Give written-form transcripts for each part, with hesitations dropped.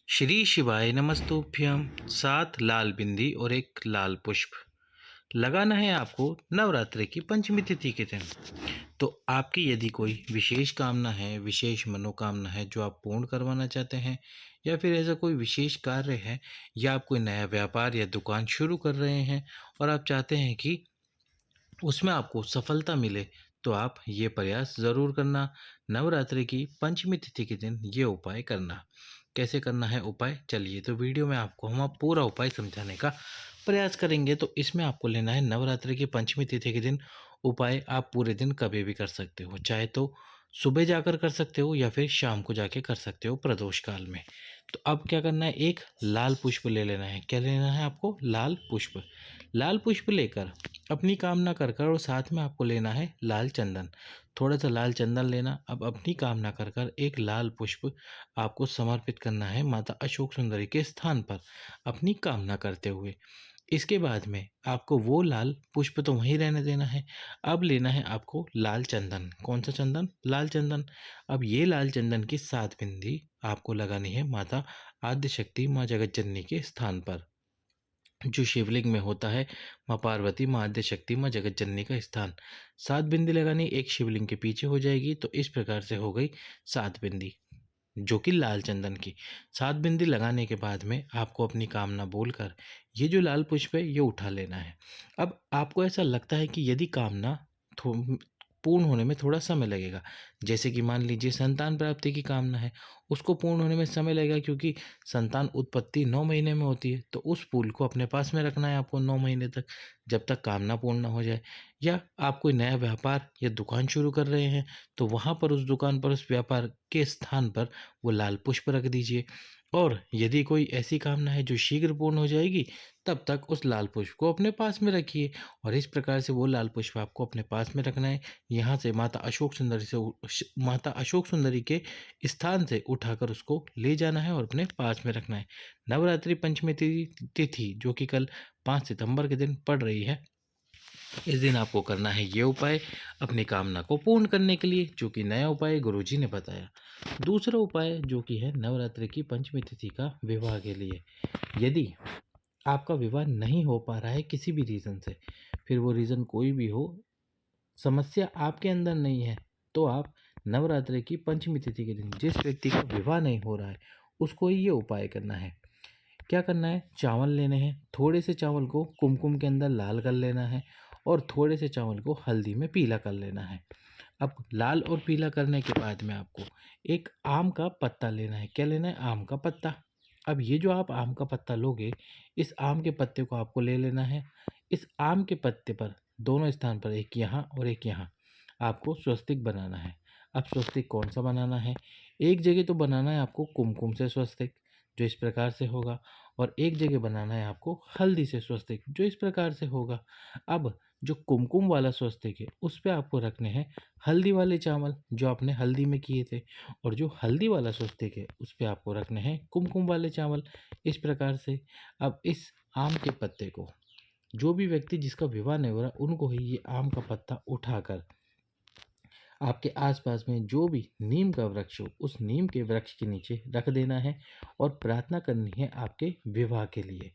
श्री शिवाय नमस्तुभ्यं। 7 लाल बिंदी और एक लाल पुष्प लगाना है आपको नवरात्रि की पंचमी तिथि के दिन। तो आपकी यदि कोई विशेष कामना है, विशेष मनोकामना है जो आप पूर्ण करवाना चाहते हैं, या फिर ऐसा कोई विशेष कार्य है, या आप कोई नया व्यापार या दुकान शुरू कर रहे हैं और आप चाहते हैं कि उसमें आपको सफलता मिले, तो आप ये प्रयास ज़रूर करना। नवरात्रि की पंचमी तिथि के दिन ये उपाय करना। कैसे करना है उपाय, चलिए तो वीडियो में आपको हम अब पूरा उपाय समझाने का प्रयास करेंगे। तो इसमें आपको लेना है नवरात्रि की पंचमी तिथि के दिन उपाय। आप पूरे दिन कभी भी कर सकते हो, चाहे तो सुबह जाकर कर सकते हो या फिर शाम को जाके कर सकते हो प्रदोष काल में। तो अब क्या करना है, एक लाल पुष्प ले लेना है। क्या लेना है आपको? लाल पुष्प। लाल पुष्प लेकर अपनी कामना कर कर और साथ में आपको लेना है लाल चंदन। थोड़ा सा लाल चंदन लेना। अब अपनी कामना कर कर एक लाल पुष्प आपको समर्पित करना है माता अशोक सुंदरी के स्थान पर अपनी कामना करते हुए। इसके बाद में आपको वो लाल पुष्प तो वहीं रहने देना है। अब लेना है आपको लाल चंदन। कौन सा चंदन? लाल चंदन। अब ये लाल चंदन की 7 बिंदी आपको लगानी है माता आद्य शक्ति माँ जगत जननी के स्थान पर, जो शिवलिंग में होता है माँ पार्वती, माँ आद्य शक्ति, माँ जगत जननी का स्थान। 7 बिंदी लगानी, एक शिवलिंग के पीछे हो जाएगी। तो इस प्रकार से हो गई 7 बिंदी, जो कि लाल चंदन की। 7 बिंदी लगाने के बाद में आपको अपनी कामना बोलकर ये जो लाल पुष्प है ये उठा लेना है। अब आपको ऐसा लगता है कि यदि कामना थो पूर्ण होने में थोड़ा समय लगेगा, जैसे कि मान लीजिए संतान प्राप्ति की कामना है, उसको पूर्ण होने में समय लगेगा, क्योंकि संतान उत्पत्ति 9 महीने में होती है। तो उस फूल को अपने पास में रखना है आपको 9 महीने तक, जब तक कामना पूर्ण ना हो जाए। या आप कोई नया व्यापार या दुकान शुरू कर रहे हैं, तो वहाँ पर उस दुकान पर, उस व्यापार के स्थान पर वो लाल पुष्प रख दीजिए। और यदि कोई ऐसी कामना है जो शीघ्र पूर्ण हो जाएगी, तब तक उस लाल पुष्प को अपने पास में रखिए। और इस प्रकार से वो लाल पुष्प आपको अपने पास में रखना है। यहाँ से माता अशोक सुंदरी के स्थान से उठाकर उसको ले जाना है और अपने पास में रखना है। नवरात्रि पंचमी तिथि जो कि कल 5 सितंबर के दिन पड़ रही है, इस दिन आपको करना है ये उपाय अपनी कामना को पूर्ण करने के लिए, जो कि नया उपाय गुरुजी ने बताया। दूसरा उपाय जो कि है नवरात्रि की पंचमी तिथि का विवाह के लिए। यदि आपका विवाह नहीं हो पा रहा है किसी भी रीज़न से, फिर वो रीज़न कोई भी हो, समस्या आपके अंदर नहीं है, तो आप नवरात्रि की पंचमी तिथि के दिन जिस व्यक्ति का विवाह नहीं हो रहा है उसको ये उपाय करना है। क्या करना है? चावल लेने हैं। थोड़े से चावल को कुमकुम के अंदर लाल कर लेना है और थोड़े से चावल को हल्दी में पीला कर लेना है। अब लाल और पीला करने के बाद में आपको एक आम का पत्ता लेना है। क्या लेना है? आम का पत्ता। अब ये जो आप आम का पत्ता लोगे, इस आम के पत्ते को आपको ले लेना है। इस आम के पत्ते पर दोनों स्थान पर, एक यहाँ और एक यहाँ, आपको स्वस्तिक बनाना है। अब स्वस्तिक कौन सा बनाना है? एक जगह तो बनाना है आपको कुमकुम से स्वस्तिक, जो इस प्रकार से होगा, और एक जगह बनाना है आपको हल्दी से स्वस्तिक, जो इस प्रकार से होगा। अब जो कुमकुम वाला स्वस्तिक है उस पे आपको रखने हैं हल्दी वाले चावल जो आपने हल्दी में किए थे, और जो हल्दी वाला स्वस्तिक है उस पे आपको रखने हैं कुमकुम वाले चावल, इस प्रकार से। अब इस आम के पत्ते को, जो भी व्यक्ति जिसका विवाह नहीं हो रहा, उनको ही ये आम का पत्ता उठाकर आपके आसपास में जो भी नीम का वृक्ष हो, उस नीम के वृक्ष के नीचे रख देना है और प्रार्थना करनी है आपके विवाह के लिए।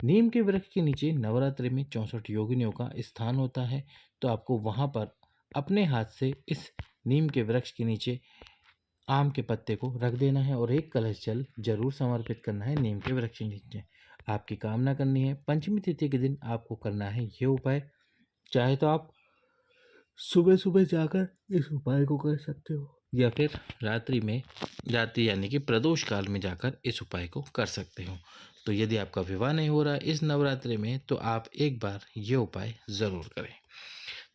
नीम के वृक्ष के नीचे नवरात्रि में 64 योगिनियों का स्थान होता है, तो आपको वहाँ पर अपने हाथ से इस नीम के वृक्ष के नीचे आम के पत्ते को रख देना है और एक कलश जल जरूर समर्पित करना है नीम के वृक्ष के नीचे। आपकी कामना करनी है। पंचमी तिथि के दिन आपको करना है ये उपाय। चाहे तो आप सुबह सुबह जाकर इस उपाय को कर सकते हो, या फिर रात्रि यानी कि प्रदोष काल में जाकर इस उपाय को कर सकते हो। तो यदि आपका विवाह नहीं हो रहा है इस नवरात्रि में, तो आप एक बार ये उपाय ज़रूर करें।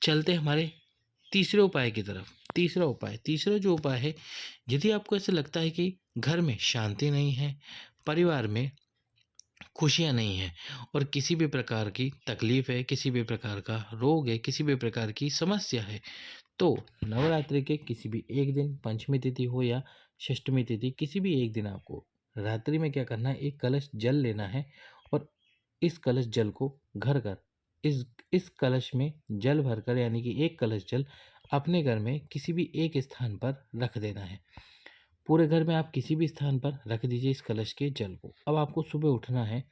चलते हमारे तीसरे उपाय की तरफ। तीसरा जो उपाय है, यदि आपको ऐसा लगता है कि घर में शांति नहीं है, परिवार में खुशियाँ नहीं हैं, और किसी भी प्रकार की तकलीफ़ है, किसी भी प्रकार का रोग है, किसी भी प्रकार की समस्या है, तो नवरात्रि के किसी भी एक दिन, पंचमी तिथि हो या षष्ठमी तिथि, किसी भी एक दिन आपको रात्रि में क्या करना है, एक कलश जल लेना है और इस कलश जल को घर घर इस कलश में जल भरकर, यानी कि एक कलश जल अपने घर में किसी भी एक स्थान पर रख देना है। पूरे घर में आप किसी भी स्थान पर रख दीजिए इस कलश के जल को। अब आपको सुबह उठना है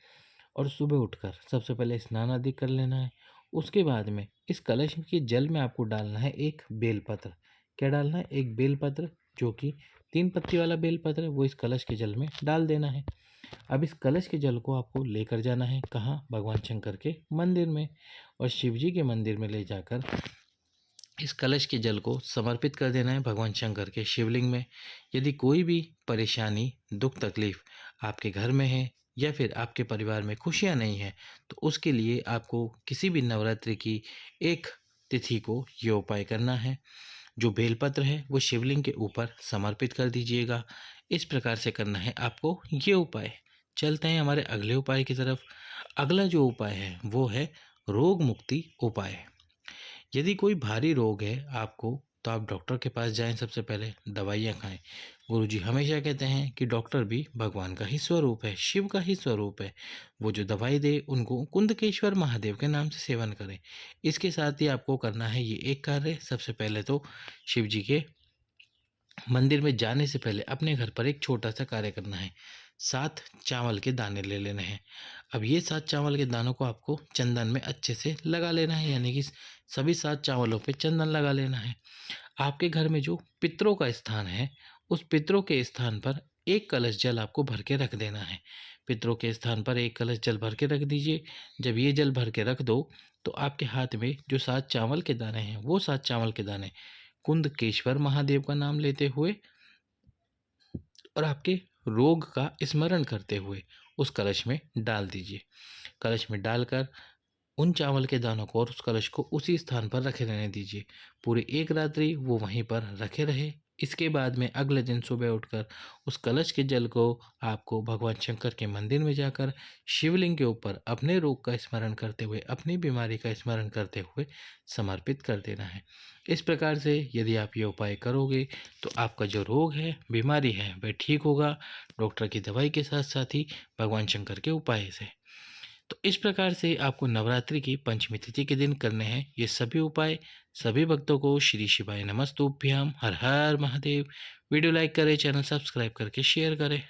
और सुबह उठकर सबसे पहले स्नान आदि कर लेना है। उसके बाद में इस कलश के जल में आपको डालना है एक बेलपत्र। क्या डालना है? एक बेलपत्र, जो कि 3 पत्ती वाला बेलपत्र है, वो इस कलश के जल में डाल देना है। अब इस कलश के जल को आपको लेकर जाना है कहाँ? भगवान शंकर के मंदिर में, और शिव जी के मंदिर में ले जाकर इस कलश के जल को समर्पित कर देना है भगवान शंकर के शिवलिंग में। यदि कोई भी परेशानी, दुख, तकलीफ आपके घर में है या फिर आपके परिवार में खुशियां नहीं है, तो उसके लिए आपको किसी भी नवरात्रि की एक तिथि को ये उपाय करना है। जो बेलपत्र है वो शिवलिंग के ऊपर समर्पित कर दीजिएगा। इस प्रकार से करना है आपको ये उपाय। चलते हैं हमारे अगले उपाय की तरफ। अगला जो उपाय है वो है रोग मुक्ति उपाय। यदि कोई भारी रोग है आपको, तो आप डॉक्टर के पास जाएं, सबसे पहले दवाइयाँ खाएं। गुरुजी हमेशा कहते हैं कि डॉक्टर भी भगवान का ही स्वरूप है, शिव का ही स्वरूप है। वो जो दवाई दे उनको कुंदकेश्वर महादेव के नाम से सेवन करें। इसके साथ ही आपको करना है ये एक कार्य। सबसे पहले तो शिव जी के मंदिर में जाने से पहले अपने घर पर एक छोटा सा कार्य करना है। 7 चावल के दाने ले लेने हैं। अब ये 7 चावल के दानों को आपको चंदन में अच्छे से लगा लेना है, यानी कि सभी 7 चावलों पे चंदन लगा लेना है। आपके घर में जो पितरों का स्थान है, उस पितरों के स्थान पर एक कलश जल आपको भर के रख देना है। पितरों के स्थान पर एक कलश जल भर के रख दीजिए। जब ये जल भर के रख दो, तो आपके हाथ में जो 7 चावल के दाने हैं, वो 7 चावल के दाने कुंदकेश्वर महादेव का नाम लेते हुए और आपके रोग का स्मरण करते हुए उस कलश में डाल दीजिए। कलश में डालकर उन चावल के दानों को और उस कलश को उसी स्थान पर रखे रहने दीजिए। पूरी एक रात्रि वो वहीं पर रखे रहे। इसके बाद में अगले दिन सुबह उठकर उस कलश के जल को आपको भगवान शंकर के मंदिर में जाकर शिवलिंग के ऊपर अपने रोग का स्मरण करते हुए, अपनी बीमारी का स्मरण करते हुए समर्पित कर देना है। इस प्रकार से यदि आप ये उपाय करोगे, तो आपका जो रोग है, बीमारी है, वह ठीक होगा, डॉक्टर की दवाई के साथ साथ ही भगवान शंकर के उपाय से। तो इस प्रकार से आपको नवरात्रि की पंचमी तिथि के दिन करने हैं ये सभी उपाय। सभी भक्तों को श्री शिवाय नमस्तुभ्याम। हर हर महादेव। वीडियो लाइक करें, चैनल सब्सक्राइब करके शेयर करें।